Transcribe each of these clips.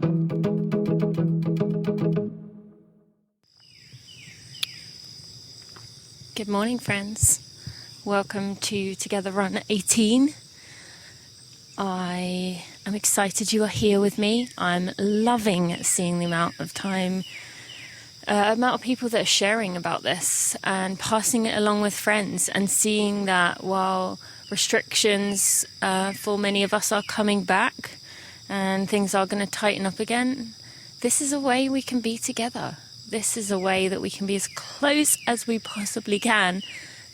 Good morning, friends. Welcome to Together Run 18. I am excited you are here with me. I'm loving seeing the amount of people that are sharing about this and passing it along with friends, and seeing that while restrictions for many of us are coming back and things are going to tighten up again, this is a way we can be together. This is a way that we can be as close as we possibly can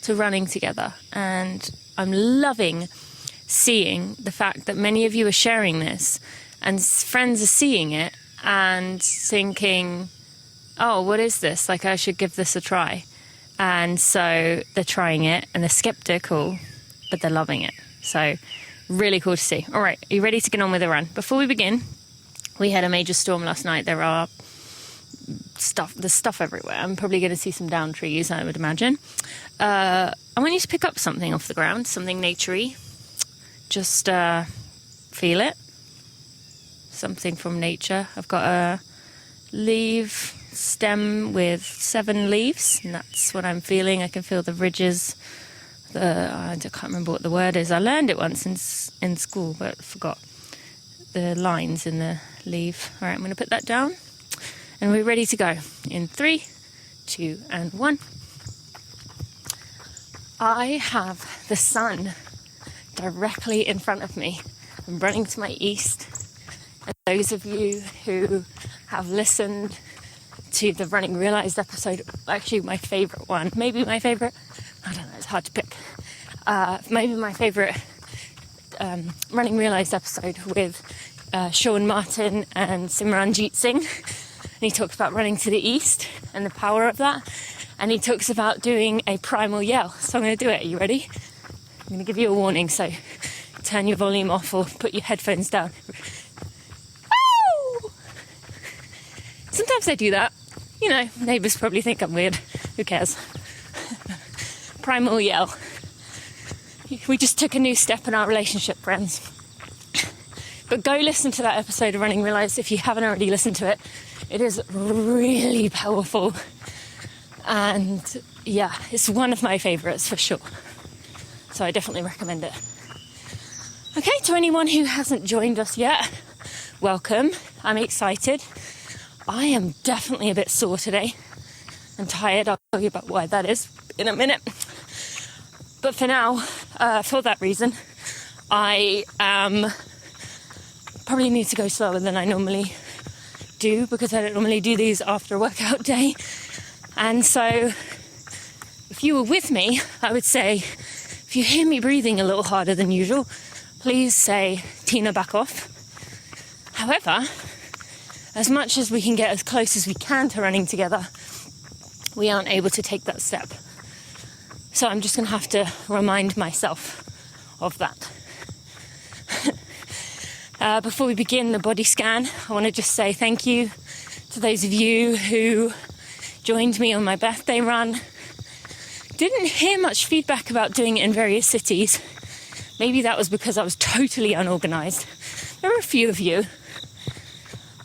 to running together. And I'm loving seeing the fact that many of you are sharing this, and friends are seeing it and thinking, oh, what is this? Like, I should give this a try. And so they're trying it and they're skeptical, but they're loving it. So really cool to see. All right, are you ready to get on with the run? Before we begin, we had a major storm last night. There's stuff everywhere. I'm probably going to see some downed trees, I would imagine. I want you to pick up something off the ground, something naturey. Just feel it. Something from nature. I've got a leaf stem with 7 leaves, and that's what I'm feeling. I can feel the ridges. I can't remember what the word is. I learned it once in school, but forgot the lines in the leaf. All right, I'm going to put that down. And we're ready to go in 3, 2, and 1. I have the sun directly in front of me. I'm running to my east. And those of you who have listened to the Running Realised episode, actually my favourite one, maybe my favourite, I don't know, it's hard to pick. Maybe my favourite Running Realised episode with Sean Martin and Simranjit Singh. And he talks about running to the east and the power of that. And he talks about doing a primal yell. So I'm going to do it. Are you ready? I'm going to give you a warning. So turn your volume off or put your headphones down. Woo! Sometimes I do that. You know, neighbours probably think I'm weird. Who cares? Primal yell. We just took a new step in our relationship, friends. But go listen to that episode of Running Realised if you haven't already listened to it. It is really powerful. And yeah, it's one of my favourites for sure. So I definitely recommend it. Okay, to anyone who hasn't joined us yet, welcome. I'm excited. I am definitely a bit sore today. I'm tired. I'll tell you about why that is in a minute. But for now, for that reason, I probably need to go slower than I normally do, because I don't normally do these after a workout day. And so if you were with me, I would say, if you hear me breathing a little harder than usual, please say, Tina, back off. However, as much as we can get as close as we can to running together, we aren't able to take that step. So I'm just going to have to remind myself of that. Before we begin the body scan, I want to just say thank you to those of you who joined me on my birthday run. Didn't hear much feedback about doing it in various cities. Maybe that was because I was totally unorganised. There were a few of you.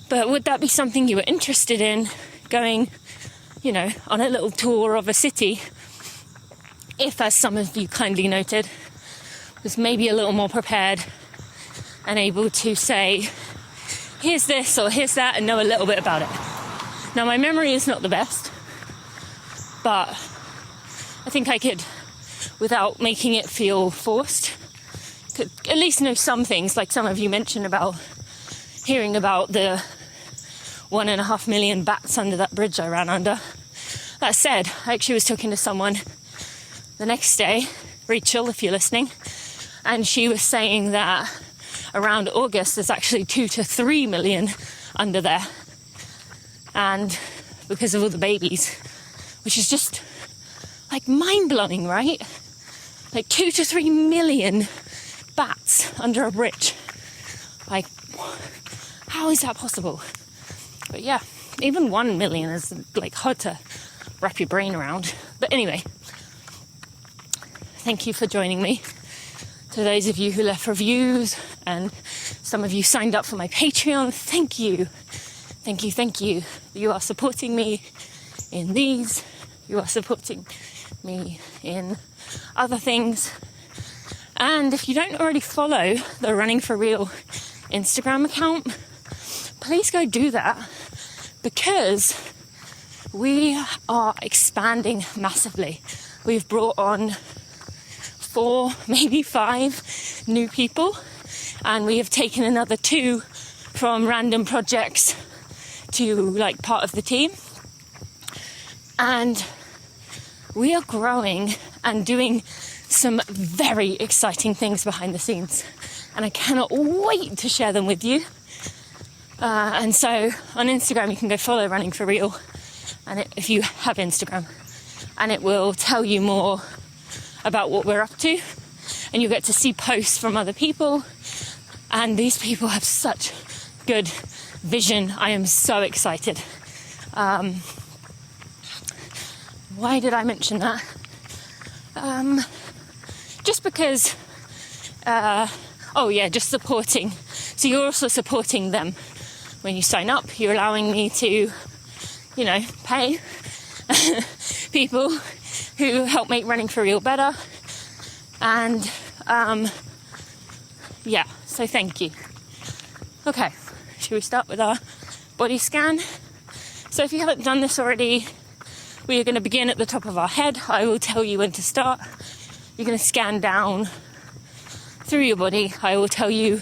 But would that be something you were interested in, going, you know, on a little tour of a city? If, as some of you kindly noted, was maybe a little more prepared and able to say, here's this or here's that, and know a little bit about it. Now, my memory is not the best, but I think I could, without making it feel forced, could at least know some things, like some of you mentioned about hearing about the 1.5 million bats under that bridge I ran under. That said, I actually was talking to someone the next day, Rachel, if you're listening, and she was saying that around August there's actually 2 to 3 million under there, and because of all the babies, which is just like mind-blowing, right? Like 2 to 3 million bats under a bridge. Like, how is that possible? But yeah, even 1 million is like hard to wrap your brain around. But anyway, thank you for joining me. To those of you who left reviews and Some of you signed up for my Patreon. Thank you. Thank you, thank you. You are supporting me in these. You are supporting me in other things. And if you don't already follow the Running for Real Instagram account, please go do that, because we are expanding massively. We've brought on 4, maybe 5 new people, and we have taken another 2 from random projects to like part of the team. And we are growing and doing some very exciting things behind the scenes, and I cannot wait to share them with you. And so on Instagram you can go follow Running for Real, and if you have Instagram, and it will tell you more about what we're up to, and you get to see posts from other people, and these people have such good vision. I am so excited. Why did I mention that? Just because, just supporting. So you're also supporting them. When you sign up, you're allowing me to, pay people who help make Running for Real better. And, so thank you. Okay, should we start with our body scan? So if you haven't done this already, we are going to begin at the top of our head. I will tell you when to start. You're going to scan down through your body. I will tell you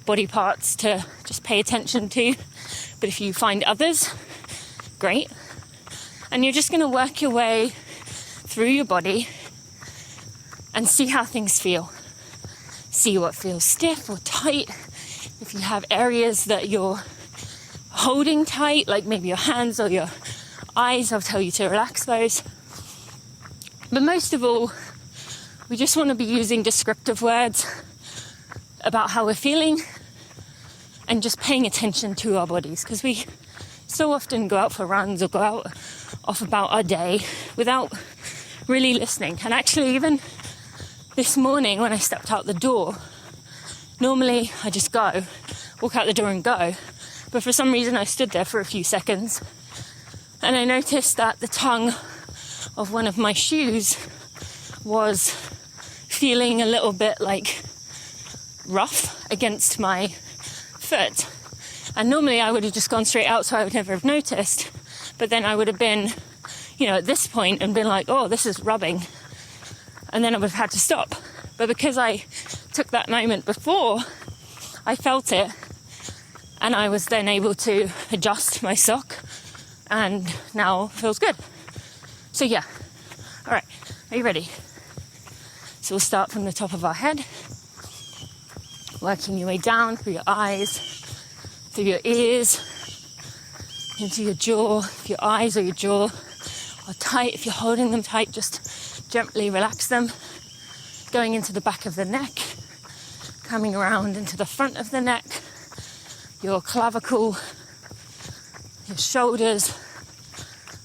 body parts to just pay attention to. But if you find others, great. And you're just going to work your way through your body and see how things feel. See what feels stiff or tight. If you have areas that you're holding tight, like maybe your hands or your eyes, I'll tell you to relax those. But most of all, we just want to be using descriptive words about how we're feeling and just paying attention to our bodies, because we so often go out for runs or go out off about our day without really listening. And actually, even this morning when I stepped out the door, normally I just walk out the door and go. But for some reason I stood there for a few seconds, and I noticed that the tongue of one of my shoes was feeling a little bit like rough against my foot. And normally I would have just gone straight out, so I would never have noticed. But then I would have been, at this point and been like, oh, this is rubbing. And then I would have had to stop. But because I took that moment before, I felt it. And I was then able to adjust my sock. And now it feels good. So yeah. All right. Are you ready? So we'll start from the top of our head. Working your way down through your eyes, through your ears, into your jaw. If your eyes or your jaw are tight, if you're holding them tight, just gently relax them. Going into the back of the neck, coming around into the front of the neck, your clavicle, your shoulders,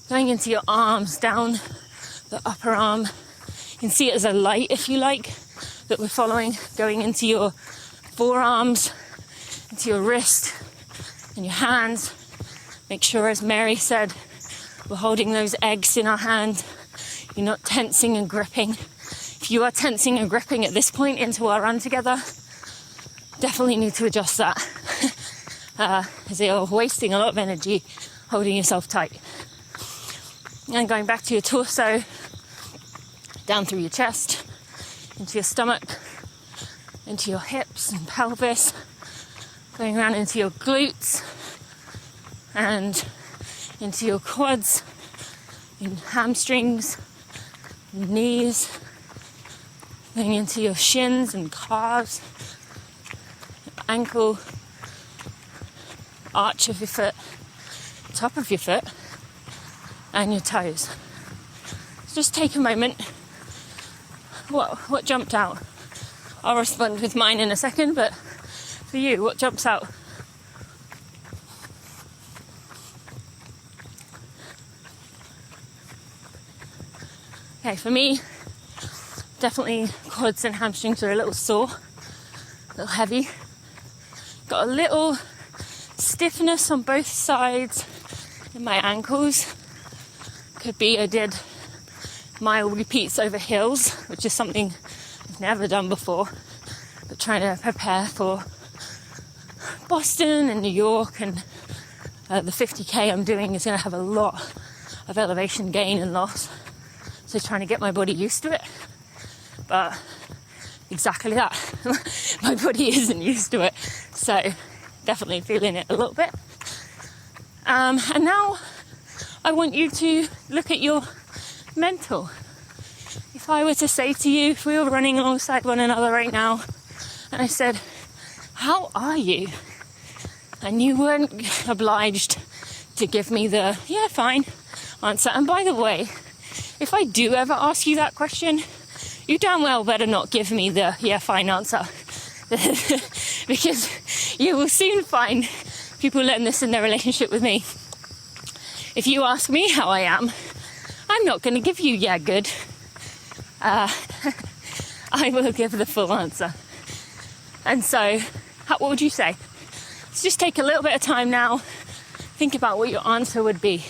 going into your arms, down the upper arm. You can see it as a light, if you like, that we're following, going into your forearms, into your wrist and your hands. Make sure, as Mary said, we're holding those eggs in our hand. You're not tensing and gripping. If you are tensing and gripping at this point into our run together, definitely need to adjust that, as you're wasting a lot of energy holding yourself tight. And going back to your torso, down through your chest, into your stomach, into your hips and pelvis, going around into your glutes and into your quads, your hamstrings, your knees, going into your shins and calves, your ankle, arch of your foot, top of your foot, and your toes. So just take a moment. What jumped out? I'll respond with mine in a second, but for you, what jumps out? Okay, for me, definitely quads and hamstrings are a little sore, a little heavy. got a little stiffness on both sides in my ankles. Could be I did mile repeats over hills, which is something I've never done before, but trying to prepare for Boston and New York, and the 50k I'm doing is going to have a lot of elevation gain and loss, so trying to get my body used to it. But exactly that, my body isn't used to it, so definitely feeling it a little bit. And now I want you to look at your mental. If I were to say to you, if we were running alongside one another right now, and I said, how are you? And you weren't obliged to give me the, yeah, fine answer. And by the way, if I do ever ask you that question, you damn well better not give me the, yeah, fine answer. Because you will soon find people learn this in their relationship with me. If you ask me how I am, I'm not going to give you, yeah, good. I will give the full answer. And so, what would you say? Let's just take a little bit of time now. Think about what your answer would be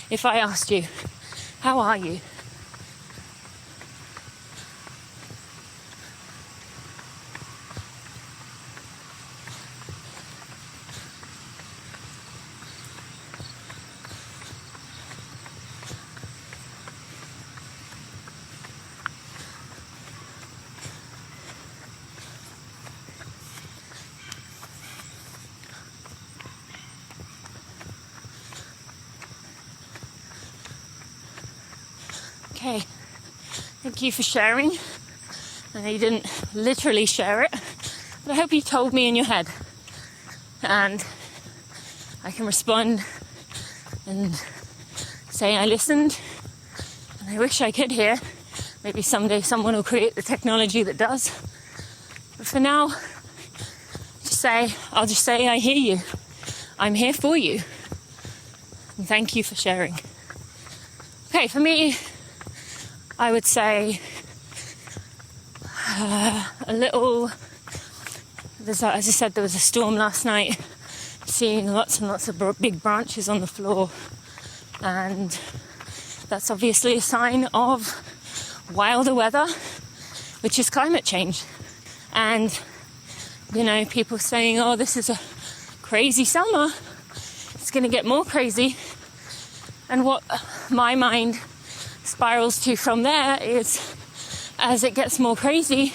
if I asked you, how are you? Okay, thank you for sharing. I know you didn't literally share it, but I hope you told me in your head. And I can respond and say I listened, and I wish I could hear. Maybe someday someone will create the technology that does. But for now, I'll just say I hear you. I'm here for you. And thank you for sharing. Okay, for me, I would say a little, as I said, there was a storm last night, seeing lots and lots of big branches on the floor, and that's obviously a sign of wilder weather, which is climate change. And, you know, people saying, oh, this is a crazy summer, it's going to get more crazy. And what my mind spirals to from there is, as it gets more crazy,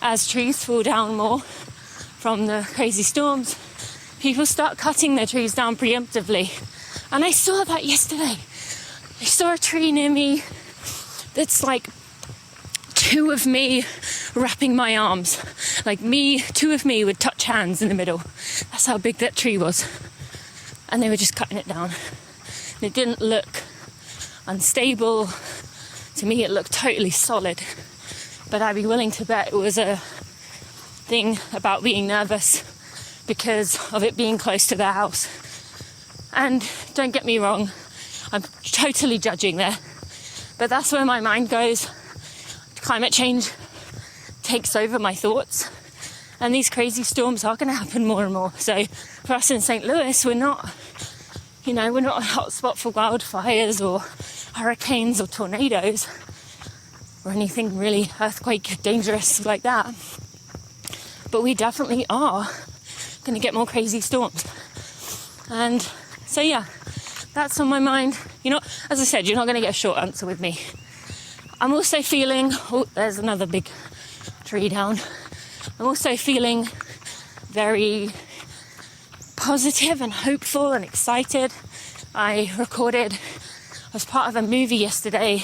as trees fall down more from the crazy storms, people start cutting their trees down preemptively. And I saw that yesterday. I saw a tree near me that's like two of me wrapping my arms. Like two of me would touch hands in the middle. That's how big that tree was. And they were just cutting it down. And it didn't look unstable. To me, it looked totally solid. But I'd be willing to bet it was a thing about being nervous because of it being close to their house. And don't get me wrong, I'm totally judging there. But that's where my mind goes. Climate change takes over my thoughts. And these crazy storms are going to happen more and more. So for us in St. Louis, we're not a hotspot for wildfires or hurricanes or tornadoes or anything really earthquake dangerous like that. But we definitely are going to get more crazy storms. And so, yeah, that's on my mind. As I said, you're not going to get a short answer with me. I'm also feeling, there's another big tree down. I'm also feeling very positive and hopeful and excited. I was part of a movie yesterday,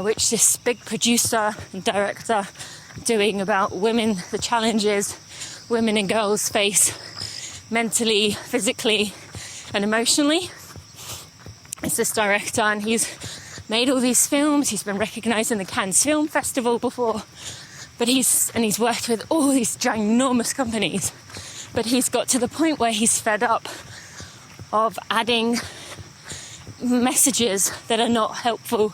which this big producer and director doing about women, the challenges women and girls face mentally, physically, and emotionally. It's this director, and he's made all these films. He's been recognised in the Cannes Film Festival before, but he's worked with all these ginormous companies. But he's got to the point where he's fed up of adding messages that are not helpful,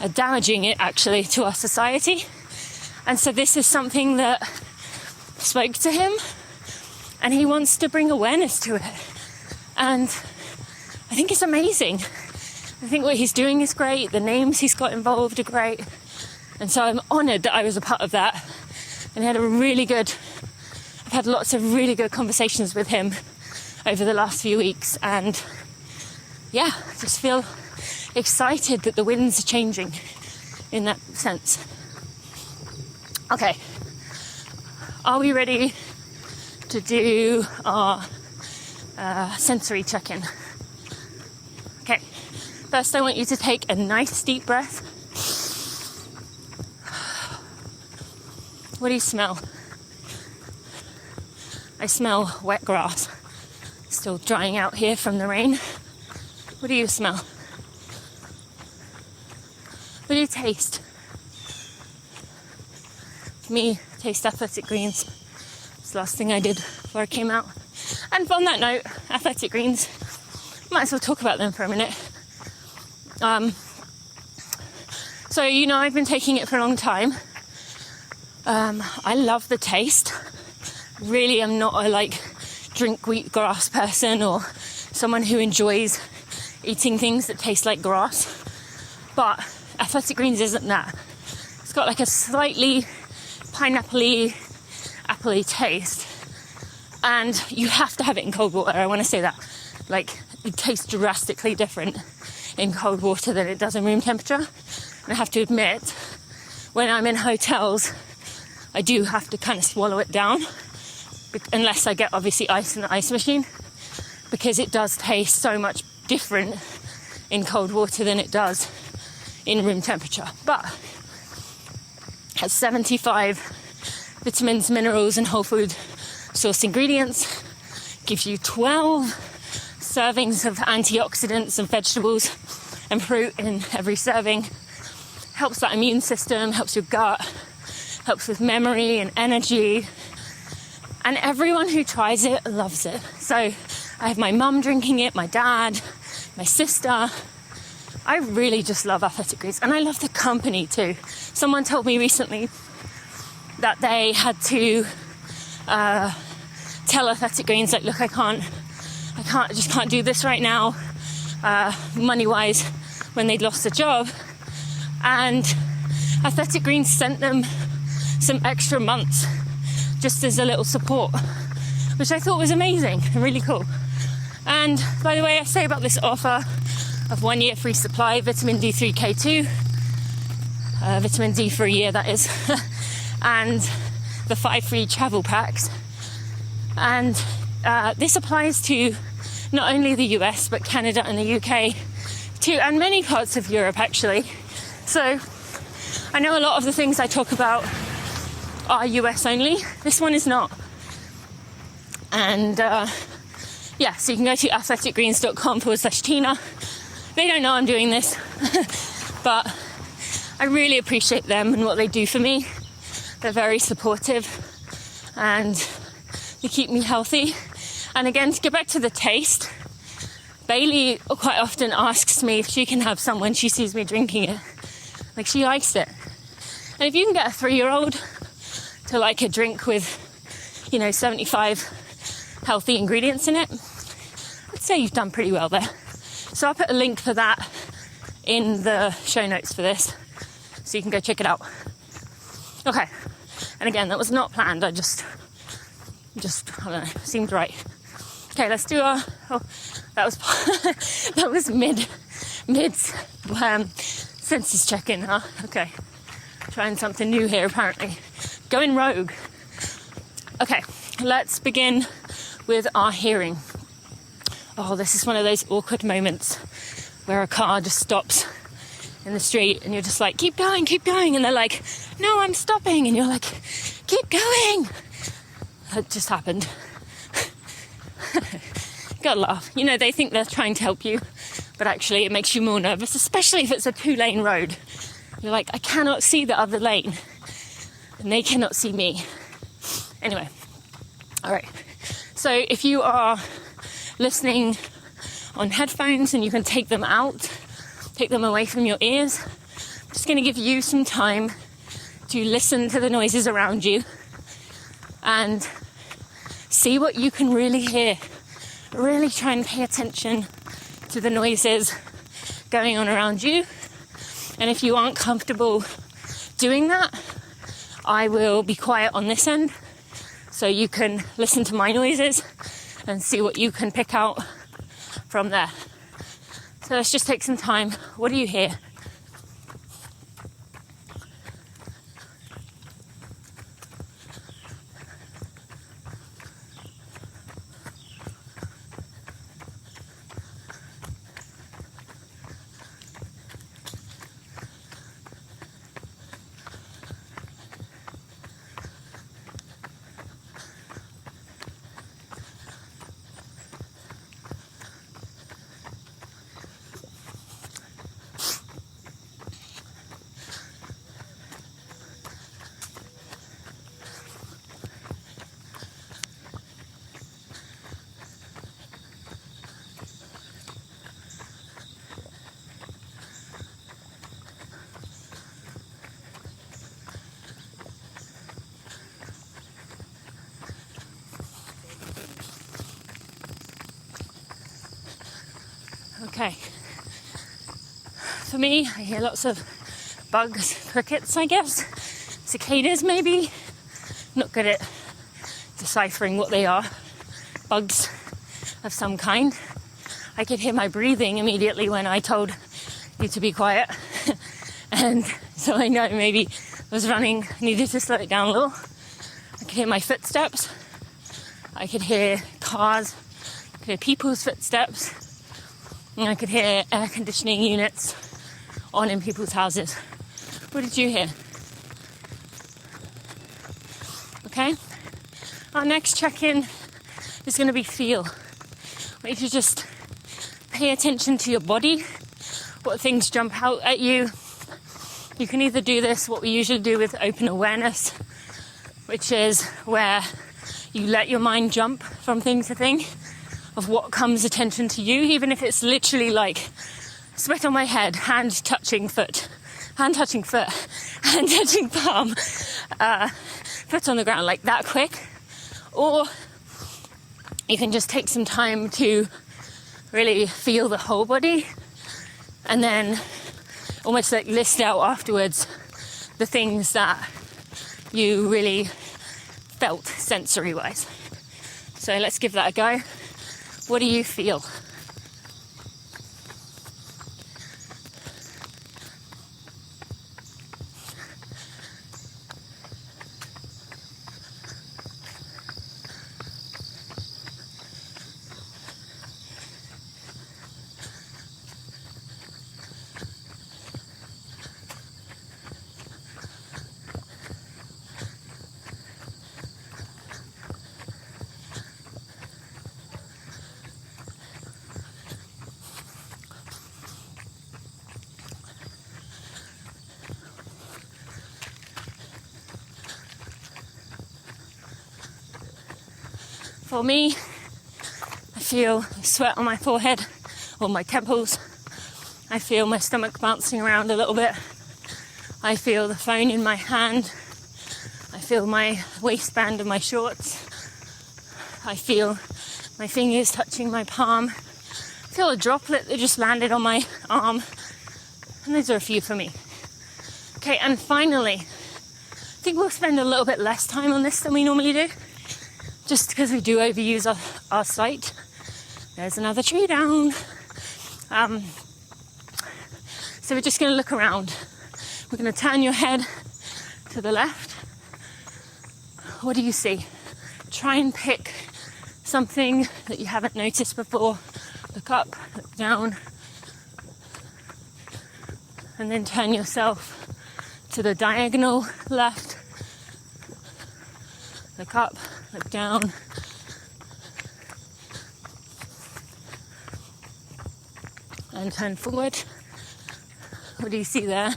are damaging it actually to our society. And so this is something that spoke to him, And he wants to bring awareness to it. And I think it's amazing. I think what he's doing is great. The names he's got involved are great. And so I'm honoured that I was a part of that. And I've had lots of really good conversations with him over the last few weeks. And yeah, I just feel excited that the winds are changing in that sense. Okay. Are we ready to do our sensory check-in? Okay. First, I want you to take a nice deep breath. What do you smell? I smell wet grass. Still drying out here from the rain. What do you smell? What do you taste? For me, taste athletic greens. It's the last thing I did before I came out. And on that note, athletic greens, might as well talk about them for a minute. So, I've been taking it for a long time. I love the taste. Really, I'm not a drink wheatgrass person or someone who enjoys eating things that taste like grass. But athletic greens isn't that. It's got a slightly pineapple-y, apple-y taste. And you have to have it in cold water. I want to say that. It tastes drastically different in cold water than it does in room temperature. And I have to admit, when I'm in hotels, I do have to kind of swallow it down, unless I get obviously ice in the ice machine, because it does taste so much different in cold water than it does in room temperature. But it has 75 vitamins, minerals, and whole food source ingredients. Gives you 12 servings of antioxidants and vegetables and fruit in every serving. Helps that immune system, helps your gut, helps with memory and energy. And everyone who tries it loves it. So I have my mum drinking it, my dad, my sister. I really just love athletic greens, and I love the company too. Someone told me recently that they had to tell athletic greens, look, I just can't do this right now, money-wise, when they'd lost a job. And athletic greens sent them some extra months just as a little support, which I thought was amazing and really cool. And by the way, I say about this offer of 1 year free supply, vitamin D3, K2, vitamin D for a year, that is, and the 5 free travel packs. And this applies to not only the US, but Canada and the UK too, and many parts of Europe actually. So I know a lot of the things I talk about are US only. This one is not. And so you can go to athleticgreens.com/Tina. They don't know I'm doing this, but I really appreciate them and what they do for me. They're very supportive and they keep me healthy. And again, to get back to the taste, Bailey quite often asks me if she can have some when she sees me drinking it. She likes it. And if you can get a 3-year-old to like a drink with, 75 healthy ingredients in it, I'd say you've done pretty well there. So I'll put a link for that in the show notes for this, so you can go check it out. Okay. And again, that was not planned. I just I don't know, seemed right. Okay, let's do that was that was mid senses check-in, huh? Okay. Trying something new here, apparently. Going rogue. Okay, let's begin with our hearing. Oh, this is one of those awkward moments where a car just stops in the street and you're just like, keep going. And they're like, no, I'm stopping. And you're like, keep going. That just happened. Gotta laugh. They think they're trying to help you, but actually it makes you more nervous, especially if it's a 2-lane road. You're like, I cannot see the other lane, and they cannot see me. Anyway, all right. So if you are listening on headphones and you can take them out, take them away from your ears, I'm just going to give you some time to listen to the noises around you and see what you can really hear. Really try and pay attention to the noises going on around you. And if you aren't comfortable doing that, I will be quiet on this end so you can listen to my noises and see what you can pick out from there. So let's just take some time. What do you hear? Okay. For me, I hear lots of bugs, crickets, I guess. Cicadas, maybe. Not good at deciphering what they are. Bugs of some kind. I could hear my breathing immediately when I told you to be quiet. And so I know maybe I was running, needed to slow it down a little. I could hear my footsteps. I could hear cars. I could hear people's footsteps. And I could hear air conditioning units on in people's houses. What did you hear? Okay. Our next check-in is going to be feel. I want you to just pay attention to your body, what things jump out at you. You can either do this, what we usually do with open awareness, which is where you let your mind jump from thing to thing of what comes attention to you, even if it's literally like sweat on my head, hand touching foot, hand touching foot, hand touching palm, foot on the ground, like that quick. Or you can just take some time to really feel the whole body and then almost like list out afterwards the things that you really felt sensory-wise. So let's give that a go. What do you feel? For me, I feel sweat on my forehead or my temples. I feel my stomach bouncing around a little bit. I feel the phone in my hand. I feel my waistband of my shorts. I feel my fingers touching my palm. I feel a droplet that just landed on my arm. And those are a few for me. Okay, and finally, I think we'll spend a little bit less time on this than we normally do, just because we do overuse our sight. There's another tree down. So we're just going to look around. We're going to turn your head to the left. What do you see? Try and pick something that you haven't noticed before. Look up, look down, and then turn yourself to the diagonal left. Look up, look down. And turn forward. What do you see there?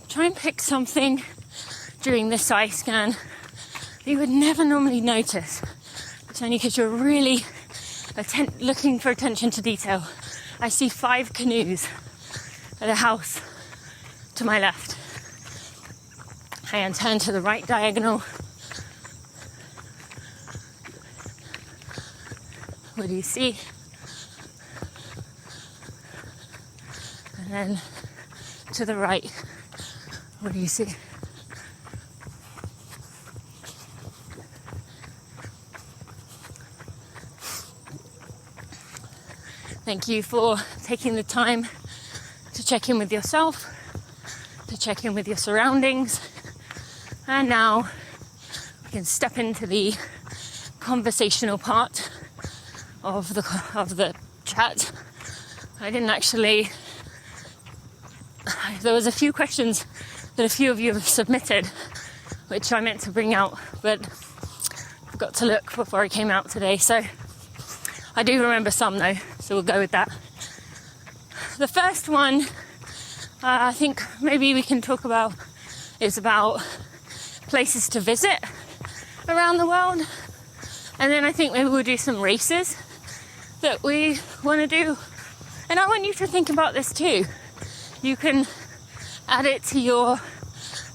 Try and pick something during this eye scan that you would never normally notice. It's only because you're really looking for attention to detail. I see 5 canoes at a house to my left. And turn to the right diagonal. what do you see? And then to the right, what do you see? Thank you for taking the time to check in with yourself, to check in with your surroundings. And now we can step into the conversational part of the chat. There was a few questions that a few of you have submitted, which I meant to bring out, but forgot to look before I came out today. So I do remember some though, so we'll go with that. The first one, I think maybe we can talk about, is about places to visit around the world. And then I think maybe we'll do some races that we want to do. And I want you to think about this too. You can add it to your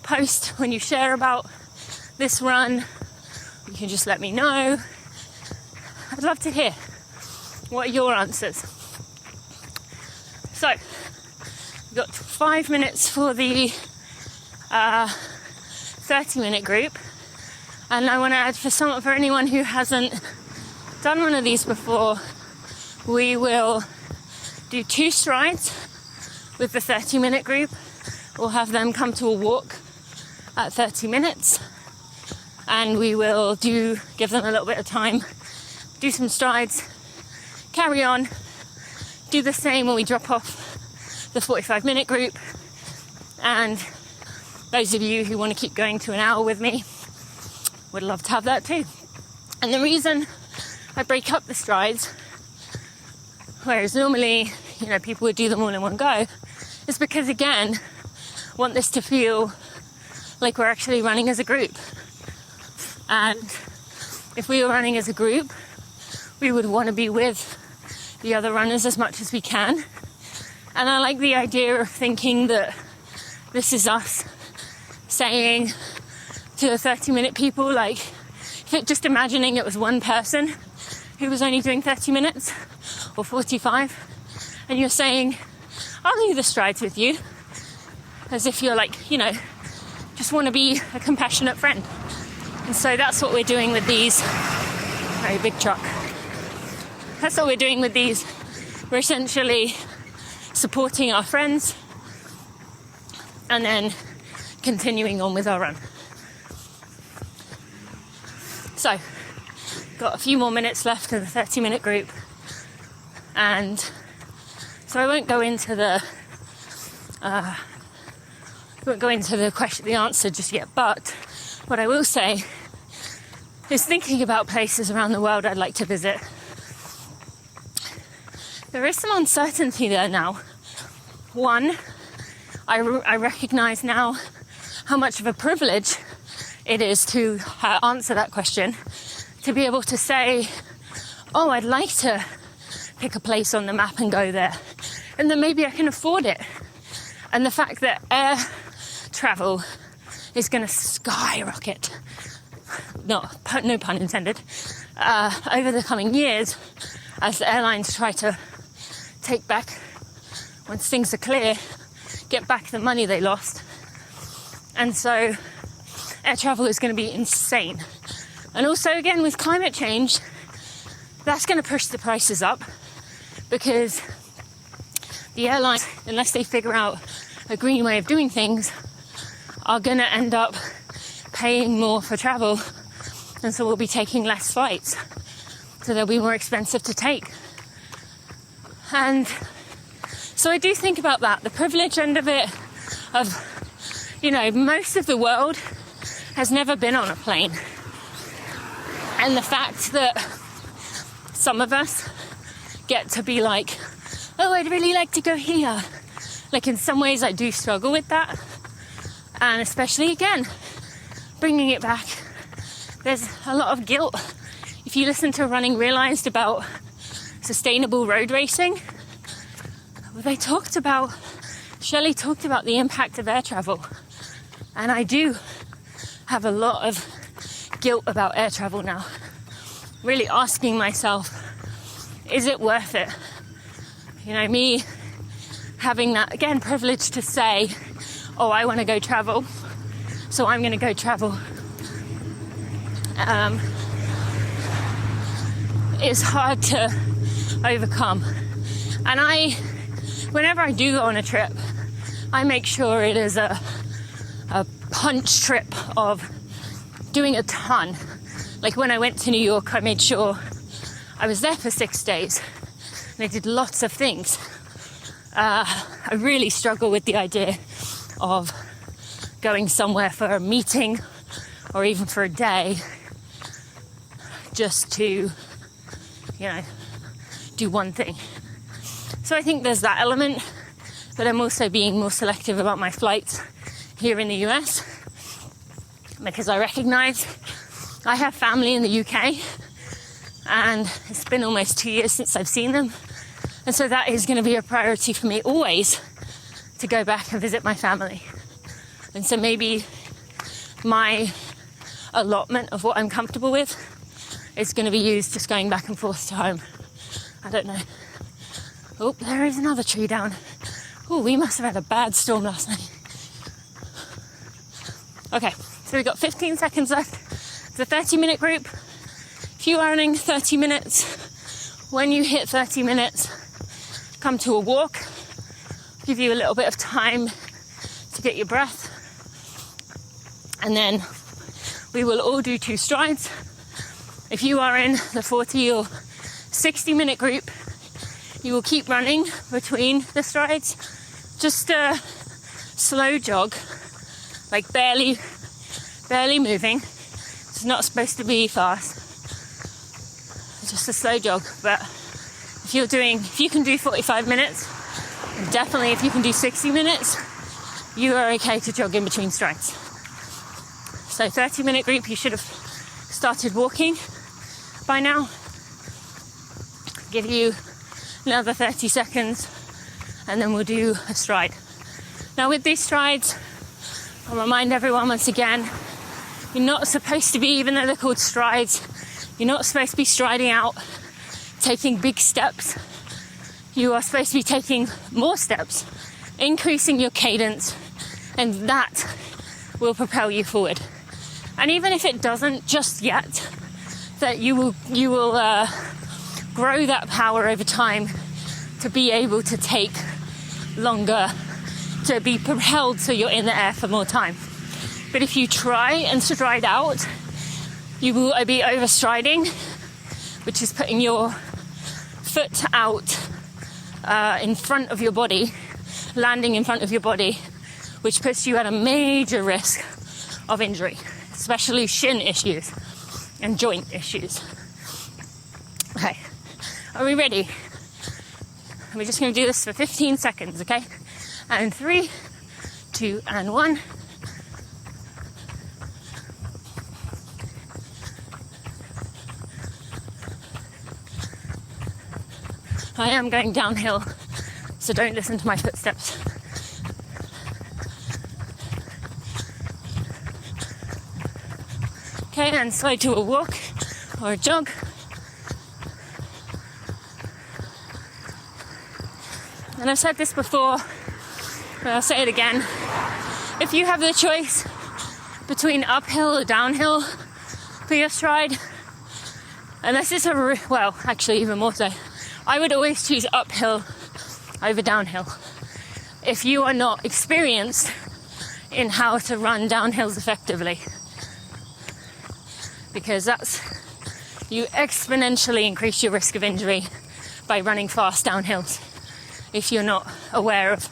post when you share about this run. You can just let me know. I'd love to hear what are your answers. So, we've got 5 minutes for the 30-minute group. And I want to add for anyone who hasn't done one of these before, we will do 2 strides with the 30-minute group. We'll have them come to a walk at 30 minutes. And we will give them a little bit of time, do some strides, carry on, do the same when we drop off the 45-minute group. And those of you who want to keep going to an hour with me would love to have that too. And the reason I break up the strides, whereas normally, people would do them all in one go, is because, again, I want this to feel like we're actually running as a group. And if we were running as a group, we would want to be with the other runners as much as we can. And I like the idea of thinking that this is us saying to the 30-minute people, like, just imagining it was one person who was only doing 30 minutes or 45, and you're saying, I'll do the strides with you, as if you're like, just want to be a compassionate friend. And so that's what we're doing with these. Very big truck. That's what we're doing with these. We're essentially supporting our friends and then continuing on with our run. So, got a few more minutes left in the 30-minute group, and so I won't go into the the answer just yet. But what I will say is, thinking about places around the world I'd like to visit, there is some uncertainty there now. One, I recognise now how much of a privilege it is to answer that question, to be able to say, oh, I'd like to pick a place on the map and go there, and then maybe I can afford it. And the fact that air travel is going to skyrocket, no pun intended, over the coming years, as the airlines try to take back, once things are clear, get back the money they lost. And so air travel is going to be insane. And also, again, with climate change, that's going to push the prices up, because the airlines, unless they figure out a green way of doing things, are going to end up paying more for travel, and so we'll be taking less flights, so they'll be more expensive to take. And so I do think about that, the privilege end of it, of, most of the world has never been on a plane. And the fact that some of us get to be like, oh, I'd really like to go here. Like, in some ways I do struggle with that. And especially, again, bringing it back, there's a lot of guilt. If you listen to Running Realised about sustainable road racing, Shelley talked about the impact of air travel. And I do have a lot of guilt about air travel now. Really asking myself, is it worth it? You know, me having that, again, privilege to say, oh, I want to go travel, so I'm going to go travel, is hard to overcome. And whenever I do go on a trip, I make sure it is a punch trip of doing a ton. Like when I went to New York, I made sure I was there for 6 days and I did lots of things. I really struggle with the idea of going somewhere for a meeting or even for a day just to, you know, do one thing. So I think there's that element, but I'm also being more selective about my flights here in the US because I recognize I have family in the UK and it's been almost 2 years since I've seen them. And so that is going to be a priority for me always, to go back and visit my family. And so maybe my allotment of what I'm comfortable with is going to be used just going back and forth to home. I don't know. Oh, there is another tree down. Oh, we must have had a bad storm last night. Okay, so we've got 15 seconds left. It's a 30-minute group. If you are running 30 minutes, when you hit 30 minutes, come to a walk. Give you a little bit of time to get your breath. And then we will all do 2 strides. If you are in the 40 or 60-minute group, you will keep running between the strides. Just a slow jog, like barely moving. It's not supposed to be fast. It's just a slow jog. But if you can do 45 minutes, and definitely if you can do 60 minutes, you are okay to jog in between strides. So 30-minute group, you should have started walking by now. Give you another 30 seconds and then we'll do a stride. Now with these strides, I'll remind everyone once again, you're not supposed to be, even though they're called strides, you're not supposed to be striding out, taking big steps. You are supposed to be taking more steps, increasing your cadence, and that will propel you forward. And even if it doesn't just yet, that you will grow that power over time to be able to take longer, to be propelled so you're in the air for more time. But if you try and stride out, you will be overstriding, which is putting your foot out in front of your body, landing in front of your body, which puts you at a major risk of injury, especially shin issues and joint issues. Okay, are we ready? We're just going to do this for 15 seconds, okay? And 3, 2, and 1. I am going downhill, so don't listen to my footsteps. Okay, and slow to a walk or a jog. And I've said this before, but I'll say it again. If you have the choice between uphill or downhill for your stride, unless it's actually even more so, I would always choose uphill over downhill. If you are not experienced in how to run downhills effectively, because you exponentially increase your risk of injury by running fast downhills if you're not aware of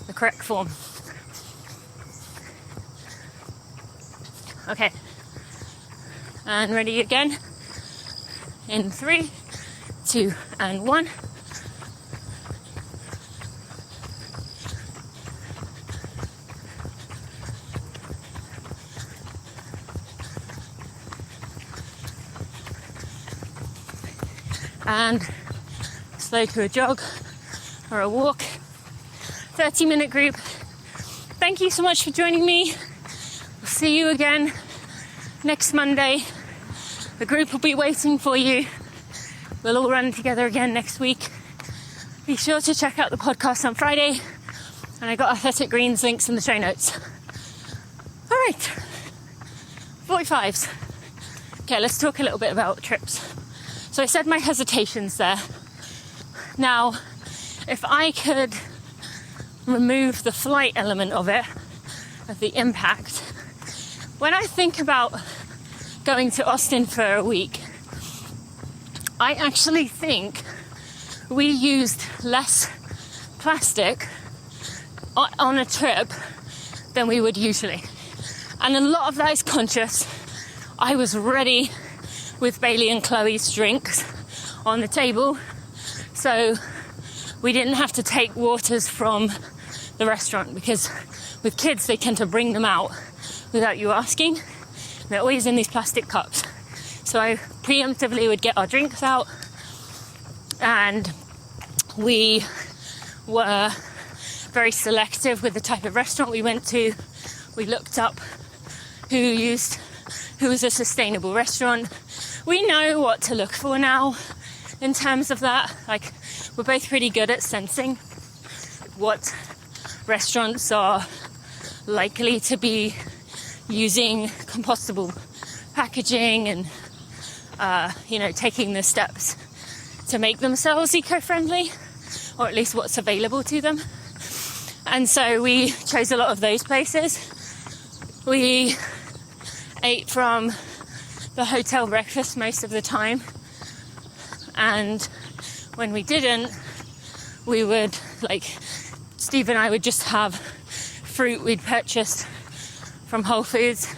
the correct form. Okay, and ready again in 3, 2, and 1. And slow to a jog or a walk. 30-minute group. Thank you so much for joining me. We'll see you again next Monday. The group will be waiting for you. We'll all run together again next week. Be sure to check out the podcast on Friday. And I got Athletic Greens links in the show notes. All right, 45s. Okay, let's talk a little bit about trips. So I said my hesitations there. Now, if I could remove the flight element of it, of the impact, when I think about going to Austin for a week, I actually think we used less plastic on a trip than we would usually. And a lot of that is conscious. I was ready with Bailey and Chloe's drinks on the table, so we didn't have to take waters from the restaurant, because with kids they tend to bring them out without you asking. They're always in these plastic cups. So I preemptively would get our drinks out, and we were very selective with the type of restaurant we went to. We looked up who was a sustainable restaurant. We know what to look for now in terms of that. Like, we're both pretty good at sensing what restaurants are likely to be using compostable packaging and taking the steps to make themselves eco-friendly, or at least what's available to them. And so we chose a lot of those places. We ate from the hotel breakfast most of the time, and when we didn't, we would, Steve and I would just have fruit we'd purchased from Whole Foods,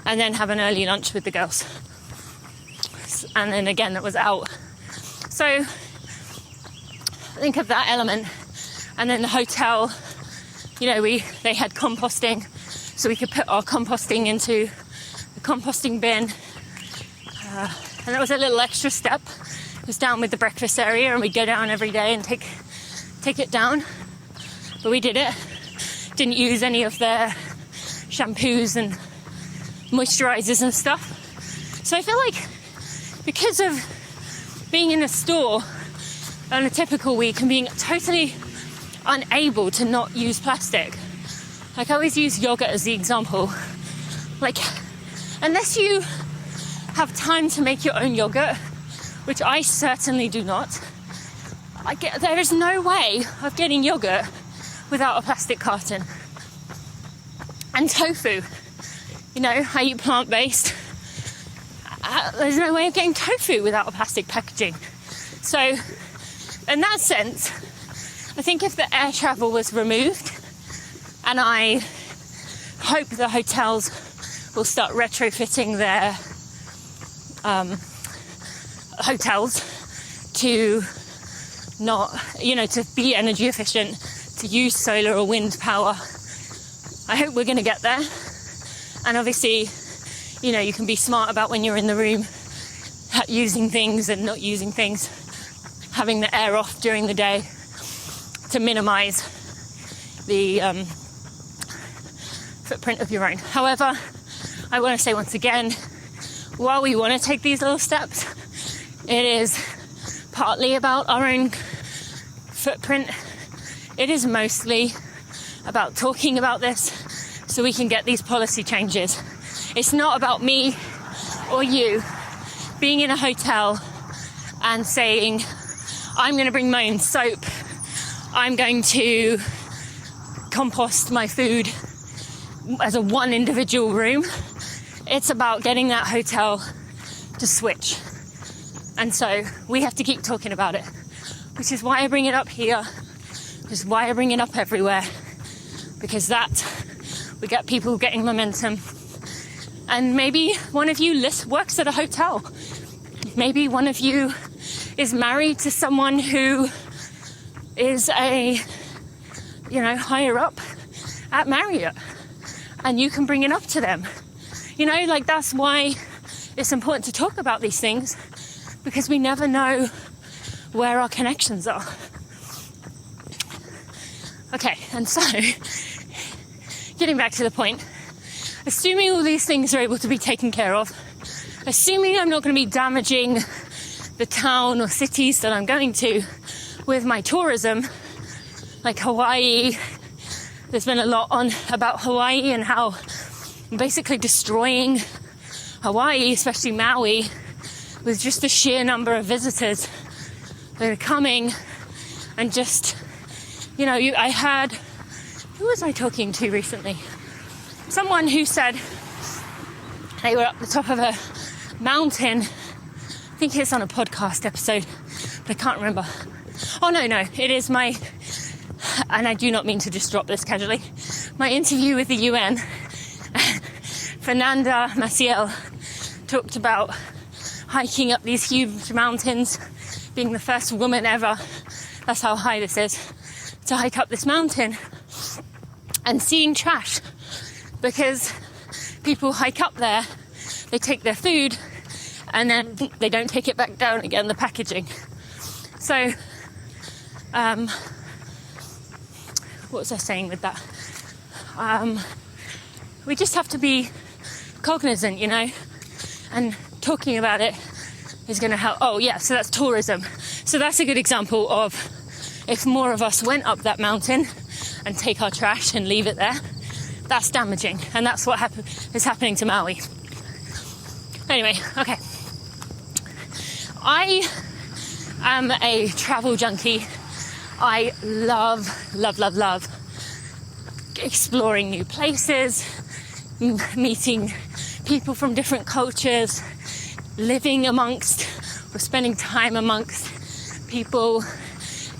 and then have an early lunch with the girls. And then again, that was out. So think of that element. And then the hotel, they had composting, so we could put our composting into the composting bin. And that was a little extra step. It was down with the breakfast area, and we'd go down every day and take it down. But we did it. Didn't use any of their shampoos and moisturizers and stuff. So I feel like because of being in a store on a typical week and being totally unable to not use plastic, I always use yogurt as the example. Unless you have time to make your own yogurt, which I certainly do not, there is no way of getting yogurt without a plastic carton. And tofu, I eat plant-based. There's no way of getting tofu without a plastic packaging. So in that sense, I think if the air travel was removed, and I hope the hotels will start retrofitting their hotels to not, to be energy efficient, to use solar or wind power. I hope we're going to get there. And obviously, you can be smart about when you're in the room using things and not using things, having the air off during the day to minimize the footprint of your own. However, I want to say once again, while we want to take these little steps, it is partly about our own footprint. It is mostly about talking about this so we can get these policy changes. It's not about me or you being in a hotel and saying, I'm going to bring my own soap, I'm going to compost my food as a one individual room. It's about getting that hotel to switch. And so we have to keep talking about it, which is why I bring it up here, which is why I bring it up everywhere, because we get people getting momentum. And maybe one of you works at a hotel. Maybe one of you is married to someone who is higher up at Marriott, and you can bring it up to them. That's why it's important to talk about these things, because we never know where our connections are. Okay, and so, getting back to the point, assuming all these things are able to be taken care of, assuming I'm not going to be damaging the town or cities that I'm going to with my tourism, like Hawaii. There's been a lot on about Hawaii and how I'm basically destroying Hawaii, especially Maui, with just the sheer number of visitors that are coming. And just, you know, I had, who was I talking to recently? Someone who said they were up the top of a mountain. I think it's on a podcast episode, but I can't remember. Oh, no, it is my, and I do not mean to just drop this casually, my interview with the UN. Fernanda Maciel talked about hiking up these huge mountains, being the first woman ever, that's how high this is, to hike up this mountain and seeing trash, because people hike up there, they take their food and then they don't take it back down again, the packaging. So, what was I saying with that? We just have to be cognizant, you know, and talking about it is going to help. Oh yeah, so that's tourism. So that's a good example of if more of us went up that mountain and take our trash and leave it there, that's damaging, and that's what is happening to Maui. Anyway, okay. I am a travel junkie. I love exploring new places, meeting people from different cultures, living amongst or spending time amongst people,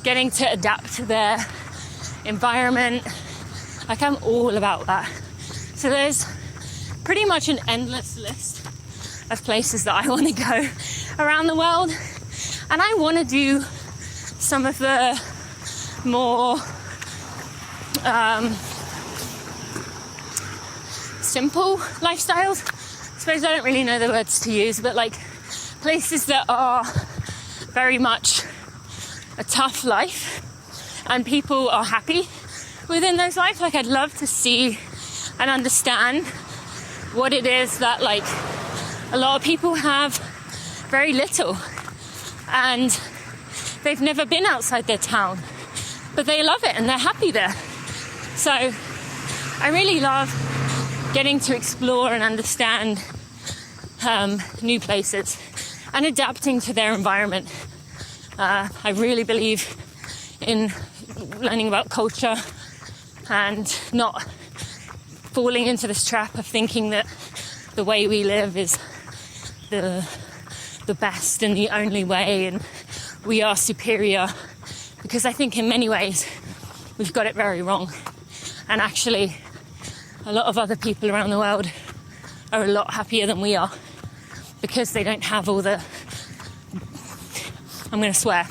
getting to adapt to their environment. Like, I'm all about that. So there's pretty much an endless list of places that I want to go around the world, and I want to do some of the more simple lifestyles. I suppose I don't really know the words to use, but like places that are very much a tough life and people are happy within those lives. Like, I'd love to see and understand what it is that, like, a lot of people have very little and they've never been outside their town, but they love it and they're happy there. So I really love getting to explore and understand new places and adapting to their environment. I really believe in learning about culture and not falling into this trap of thinking that the way we live is the best and the only way and we are superior, because I think in many ways we've got it very wrong, and actually a lot of other people around the world are a lot happier than we are because they don't have all the, I'm going to swear,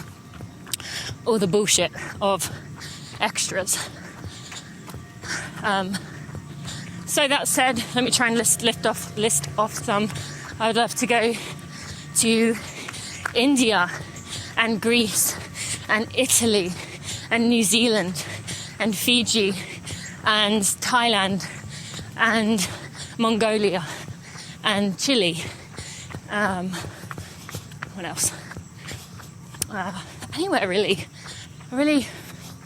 all the bullshit of extras. So that said, let me try and list off some. I would love to go to India and Greece and Italy and New Zealand and Fiji and Thailand and Mongolia and Chile. What else? Anywhere really.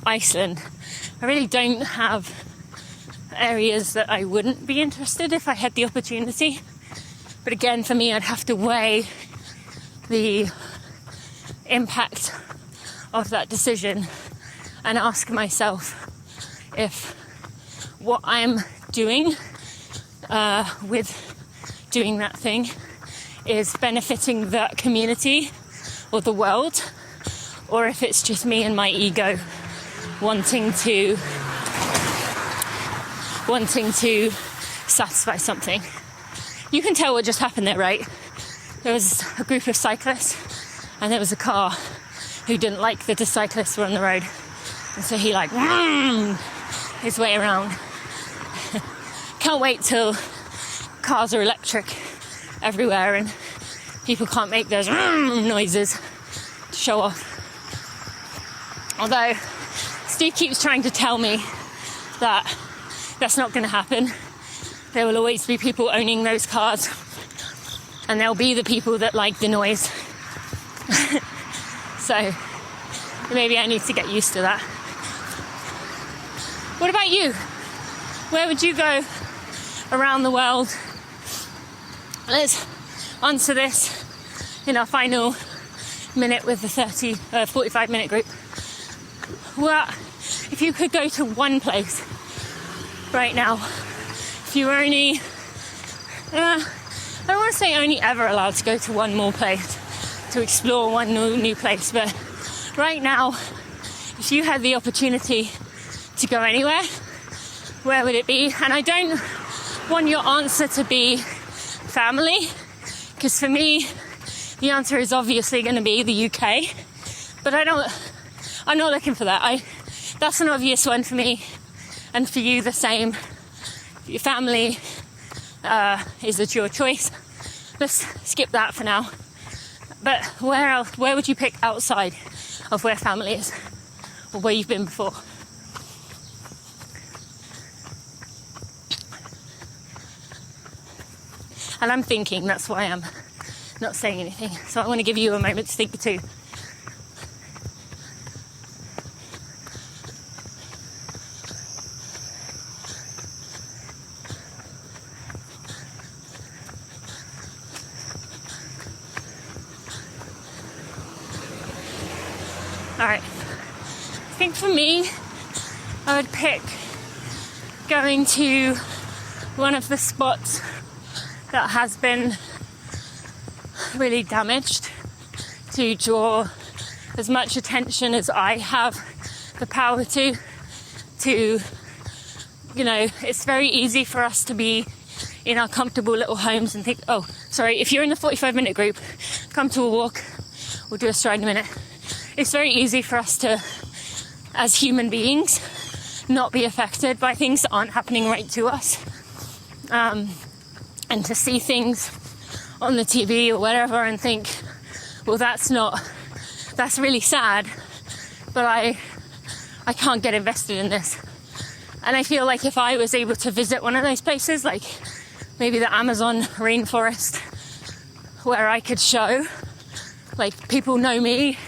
Iceland. I really don't have areas that I wouldn't be interested if I had the opportunity. But again, for me, I'd have to weigh the impact of that decision and ask myself if what I'm doing with doing that thing is benefiting the community or the world, or if it's just me and my ego wanting to satisfy something. You can tell what just happened there, right? There was a group of cyclists and there was a car who didn't like that the cyclists were on the road, and so he like his way around. Can't wait till cars are electric everywhere and people can't make those noises to show off. Although Steve keeps trying to tell me that that's not going to happen. There will always be people owning those cars And there'll be the people that like the noise. So maybe I need to get used to that. What about you? Where would you go around the world? Let's answer this in our final minute with the 45-minute group. Well, if you could go to one place right now, if you were only, I don't want to say only ever allowed to go to one more place, to explore one new place, but right now, if you had the opportunity to go anywhere, where would it be? And I don't want your answer to be family, because for me, the answer is obviously going to be the UK, but I'm not looking for that. That's an obvious one for me, and for you the same. Your family is at your choice. Let's skip that for now. But where else? Where would you pick outside of where family is, or where you've been before? And I'm thinking, that's why I'm not saying anything. So I want to give you a moment to think too. Alright, I think for me, I would pick going to one of the spots that has been really damaged to draw as much attention as I have the power to, you know, it's very easy for us to be in our comfortable little homes and think, oh, sorry, if you're in the 45-minute group, come to a walk, we'll do a stride in a minute. It's very easy for us to, as human beings, not be affected by things that aren't happening right to us. And to see things on the TV or whatever and think, well, that's really sad, but I can't get invested in this. And I feel like if I was able to visit one of those places, like maybe the Amazon rainforest, where I could show, like, people know me,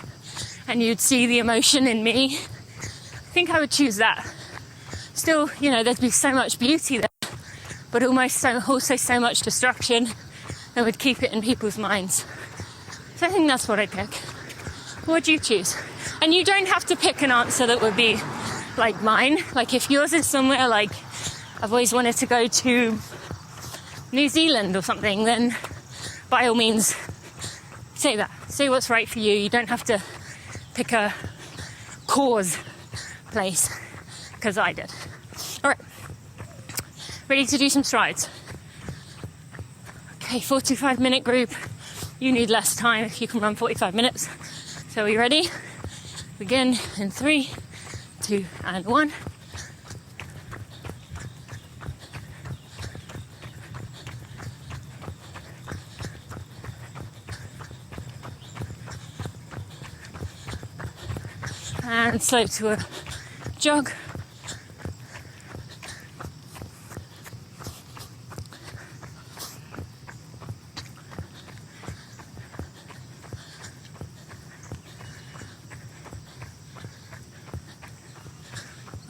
and you'd see the emotion in me, I think I would choose that. Still, you know, there'd be so much beauty there, but also so much destruction that would keep it in people's minds. So I think that's what I'd pick. What would you choose? And you don't have to pick an answer that would be like mine. Like if yours is somewhere like, I've always wanted to go to New Zealand or something, then by all means, say that. Say what's right for you. You don't have to pick a cause place, because I did. All right, ready to do some strides? Okay, 45-minute group. You need less time if you can run 45 minutes. So are you ready? Begin in 3, 2, and 1. And slow to a jog.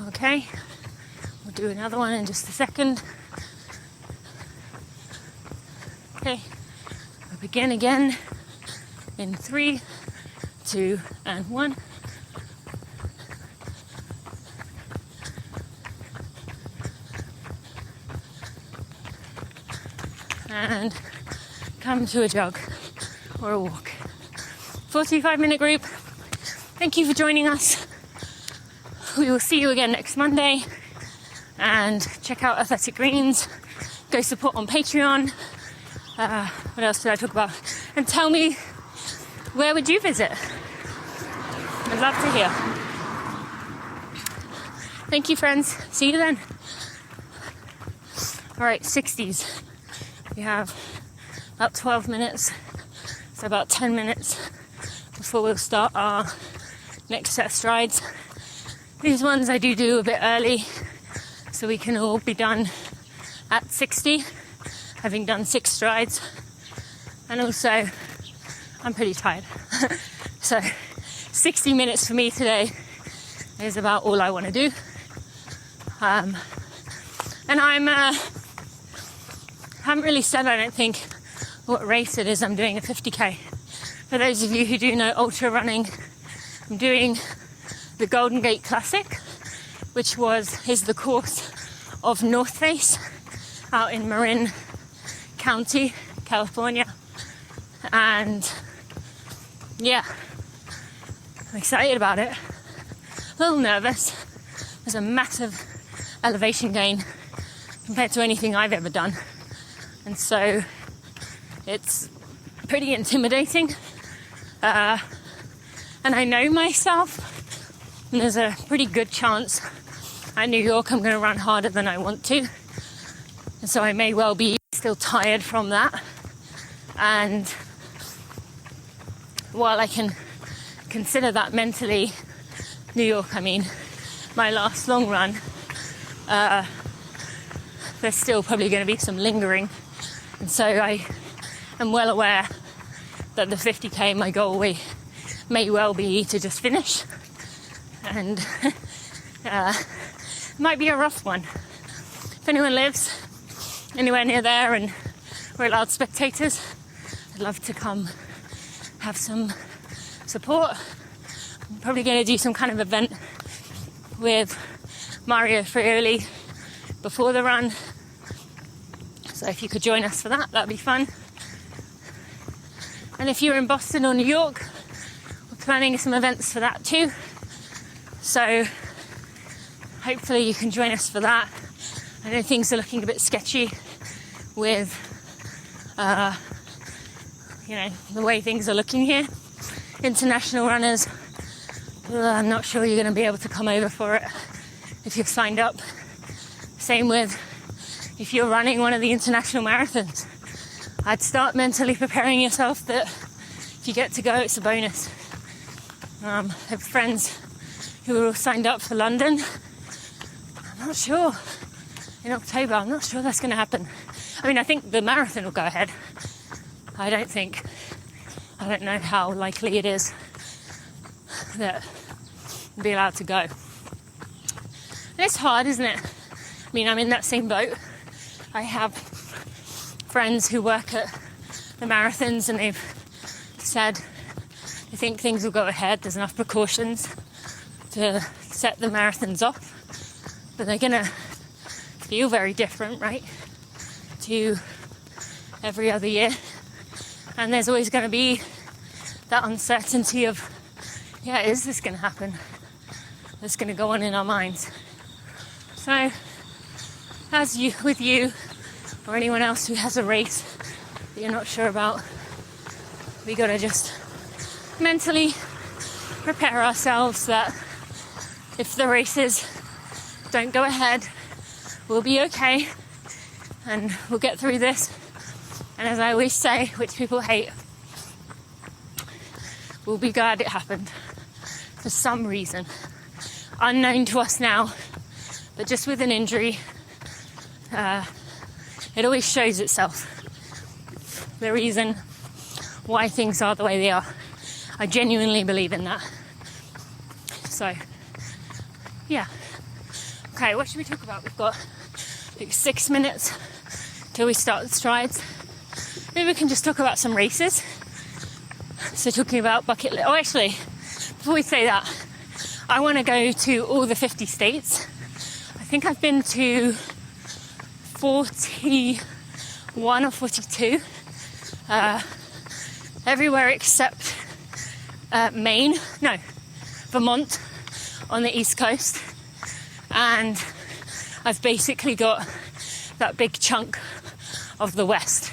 Okay, we'll do another one in just a second. Okay, we'll begin again in 3, 2, and 1. And come to a jog or a walk. 45-minute group. Thank you for joining us. We will see you again next Monday. And check out Athletic Greens. Go support on Patreon. What else did I talk about? And tell me, where would you visit? I'd love to hear. Thank you, friends. See you then. All right, 60s. We have about 12 minutes, so about 10 minutes before we'll start our next set of strides. These ones I do a bit early, so we can all be done at 60, having done 6 strides. And also, I'm pretty tired. So 60 minutes for me today is about all I want to do. And haven't really said, I don't think, what race it is. I'm doing a 50k. For those of you who do know ultra running, I'm doing the Golden Gate Classic, which is the course of North Face out in Marin County, California. And yeah, I'm excited about it. A little nervous. There's a massive elevation gain compared to anything I've ever done. And so it's pretty intimidating. And I know myself, and there's a pretty good chance at New York I'm going to run harder than I want to. And so I may well be still tired from that. And while I can consider that mentally, New York, I mean, my last long run, there's still probably going to be some lingering. And so I am well aware that the 50k, my goal may well be to just finish. And might be a rough one. If anyone lives anywhere near there and we're allowed spectators, I'd love to come have some support. I'm probably going to do some kind of event with Mario Frioli before the run. So if you could join us for that, that'd be fun. And if you're in Boston or New York, we're planning some events for that too. So hopefully you can join us for that. I know things are looking a bit sketchy with, the way things are looking here. International runners, I'm not sure you're going to be able to come over for it if you've signed up. Same with if you're running one of the international marathons. I'd start mentally preparing yourself that if you get to go, it's a bonus. I have friends who are all signed up for London. I'm not sure. In October, I'm not sure that's going to happen. I mean, I think the marathon will go ahead. I don't know how likely it is that we'll be allowed to go. And it's hard, isn't it? I mean, I'm in that same boat. I have friends who work at the marathons and they've said they think things will go ahead. There's enough precautions to set the marathons off. But they're going to feel very different, right, to every other year. And there's always going to be that uncertainty of, is this going to happen? That's going to go on in our minds. So, with you, or anyone else who has a race that you're not sure about, we got to just mentally prepare ourselves that if the races don't go ahead, we'll be okay and we'll get through this. And as I always say, which people hate, we'll be glad it happened for some reason. Unknown to us now, but just with an injury, it always shows itself. The reason why things are the way they are. I genuinely believe in that. So, yeah. Okay, what should we talk about? We've got like 6 minutes till we start the strides. Maybe we can just talk about some races. So talking about bucket list. Oh, actually, before we say that, I want to go to all the 50 states. I think I've been to 41 or 42. Everywhere except Vermont on the East Coast. And I've basically got that big chunk of the West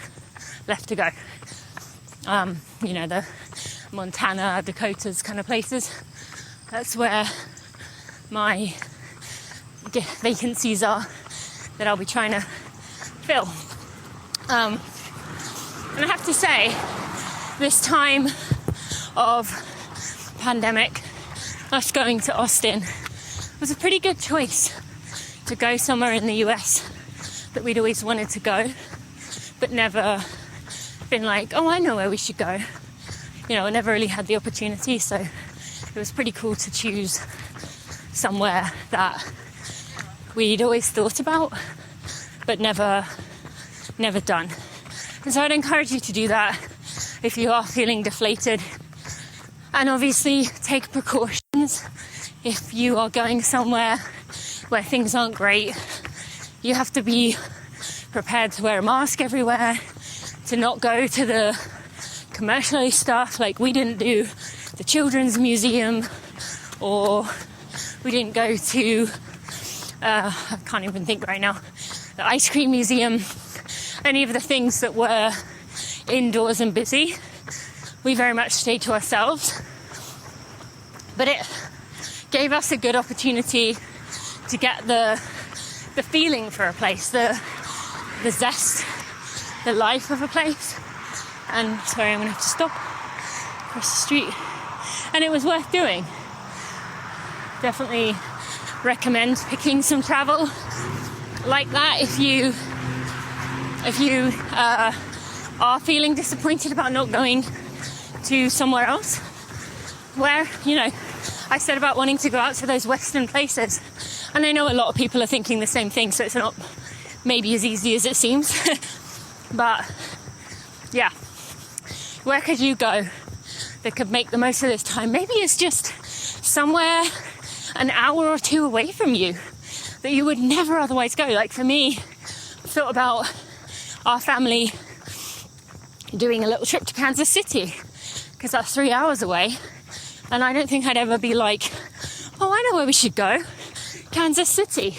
left to go. The Montana, Dakotas kind of places. That's where my vacancies are that I'll be trying to fill. And I have to say, this time of pandemic, us going to Austin was a pretty good choice to go somewhere in the US that we'd always wanted to go, but never been like, oh, I know where we should go. You know, I never really had the opportunity, so it was pretty cool to choose somewhere that we'd always thought about, but never done. And so I'd encourage you to do that if you are feeling deflated. And obviously take precautions if you are going somewhere where things aren't great. You have to be prepared to wear a mask everywhere, to not go to the commercial stuff. Like, we didn't do the children's museum, or we didn't go to, I can't even think right now, the ice cream museum, any of the things that were indoors and busy. We very much stayed to ourselves. But it gave us a good opportunity to get the feeling for a place, the zest, the life of a place. And sorry, I'm going to have to stop across the street. And it was worth doing. Definitely recommend picking some travel like that if you are feeling disappointed about not going to somewhere else. Where, you know, I said about wanting to go out to those Western places. And I know a lot of people are thinking the same thing, so it's not maybe as easy as it seems. But, yeah. Where could you go that could make the most of this time? Maybe it's just somewhere an hour or two away from you that you would never otherwise go. Like for me, I thought about our family doing a little trip to Kansas City, because that's 3 hours away. And I don't think I'd ever be like, oh, I know where we should go. Kansas City.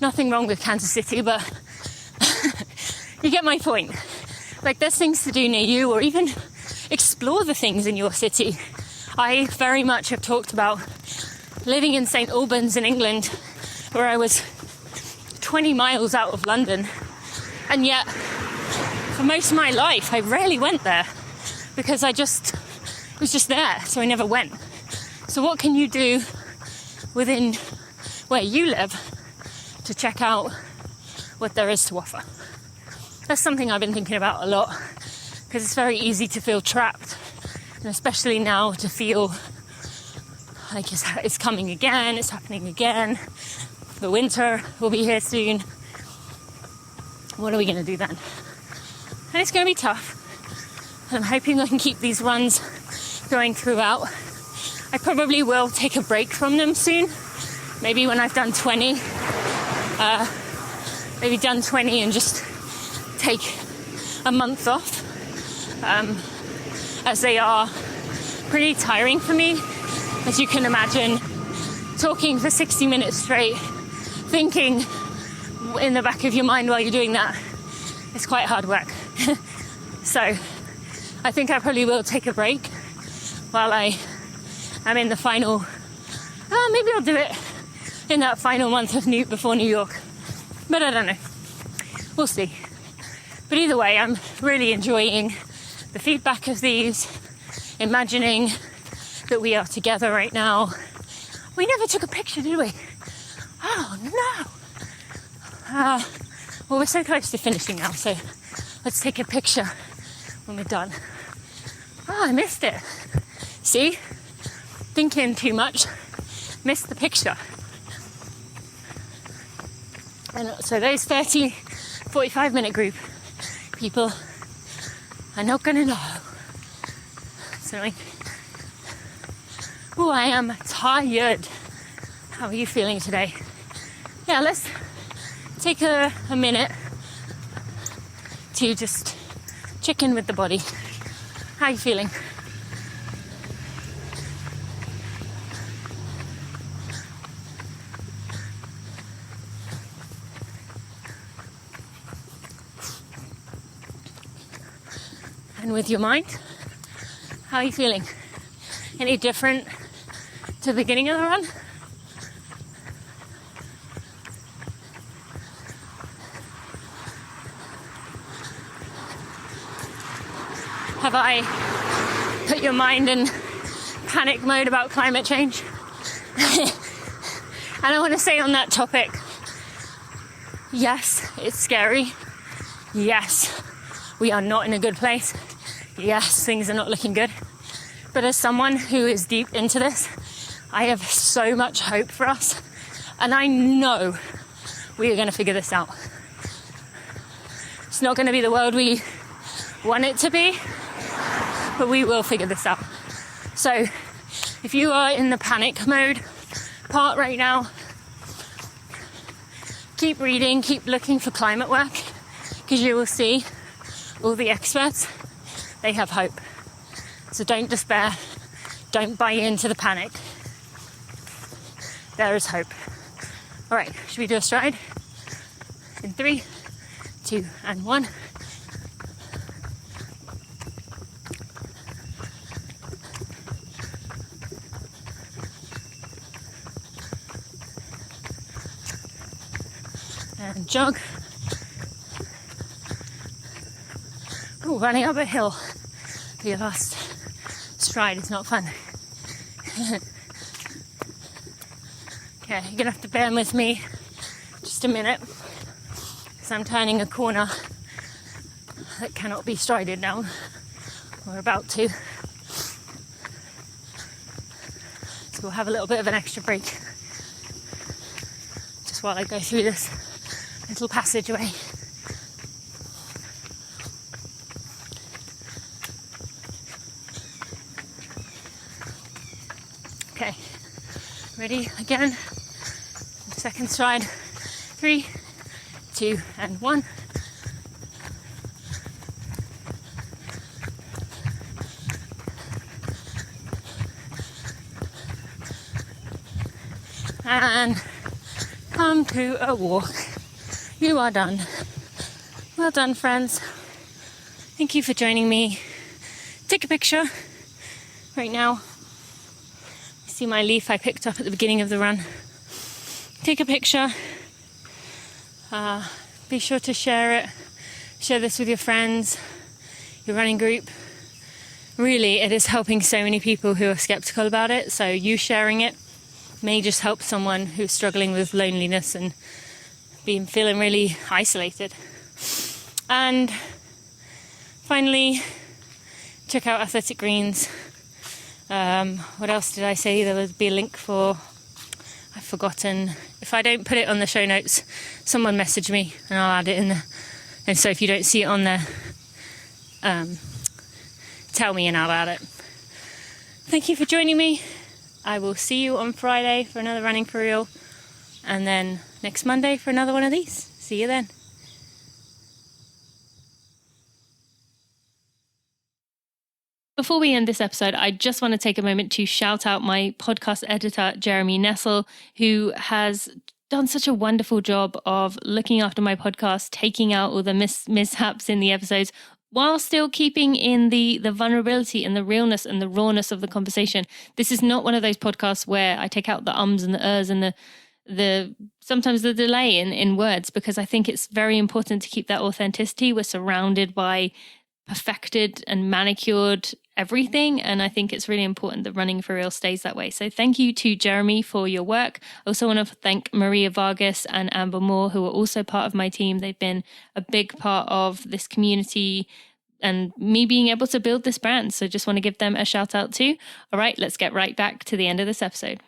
Nothing wrong with Kansas City, but you get my point. Like, there's things to do near you, or even explore the things in your city. I very much have talked about living in St. Albans in England, where I was 20 miles out of London. And yet, for most of my life, I rarely went there because it was just there, so I never went. So what can you do within where you live to check out what there is to offer? That's something I've been thinking about a lot, because it's very easy to feel trapped, and especially now to feel like it's coming again, it's happening again. The winter will be here soon. What are we going to do then? And it's going to be tough. And I'm hoping I can keep these runs going throughout. I probably will take a break from them soon. Maybe when I've done 20. Maybe done 20 and just take a month off. As they are pretty tiring for me. As you can imagine, talking for 60 minutes straight, thinking in the back of your mind while you're doing that, it's quite hard work. So I think I probably will take a break while I am in the final, maybe I'll do it in that final month of before New York. But I don't know. We'll see. But either way, I'm really enjoying the feedback of these, imagining that we are together right now. We never took a picture, did we? Oh, no. Well, we're so close to finishing now, so let's take a picture when we're done. Oh, I missed it. See? Thinking too much. Missed the picture. And so those 45-minute group people are not going to know. So like, oh, I am tired. How are you feeling today? Yeah, let's take a minute to just check in with the body. How are you feeling? And with your mind, how are you feeling? Any different to the beginning of the run? Have I put your mind in panic mode about climate change? And I want to say on that topic, yes, it's scary. Yes, we are not in a good place. Yes, things are not looking good. But as someone who is deep into this, I have so much hope for us. And I know we are going to figure this out. It's not going to be the world we want it to be, but we will figure this out. So if you are in the panic mode part right now, keep reading, keep looking for climate work, because you will see all the experts, they have hope. So don't despair, don't buy into the panic. There is hope. All right, should we do a stride? In 3, 2, and 1. And jog. Oh, running up a hill for your last stride is not fun. Okay, you're gonna have to bear with me just a minute, because I'm turning a corner that cannot be strided down. We're about to. So we'll have a little bit of an extra break just while I go through this little passageway. Okay, ready again? Second stride. 3, 2, and 1. And come to a walk. You are done. Well done, friends. Thank you for joining me. Take a picture right now. See my leaf I picked up at the beginning of the run. Take a picture. Be sure to share it. Share this with your friends, your running group. Really, it is helping so many people who are skeptical about it. So you sharing it may just help someone who's struggling with loneliness and feeling really isolated. And finally, check out Athletic Greens. What else did I say? There would be a link for... I've forgotten. If I don't put it on the show notes, someone message me and I'll add it in there. And so if you don't see it on there, tell me and I'll add it. Thank you for joining me. I will see you on Friday for another Running for Real, and then next Monday for another one of these. See you then. Before we end this episode, I just want to take a moment to shout out my podcast editor, Jeremy Nessel, who has done such a wonderful job of looking after my podcast, taking out all the mishaps in the episodes, while still keeping in the vulnerability and the realness and the rawness of the conversation. This is not one of those podcasts where I take out the ums and the ers and the sometimes the delay in words, because I think it's very important to keep that authenticity. We're surrounded by perfected and manicured everything, and I think it's really important that Running for Real stays that way. So thank you to Jeremy for your work. I also want to thank Maria Vargas and Amber Moore, who are also part of my team. They've been a big part of this community and me being able to build this brand. So just want to give them a shout out too. All right, let's get right back to the end of this episode.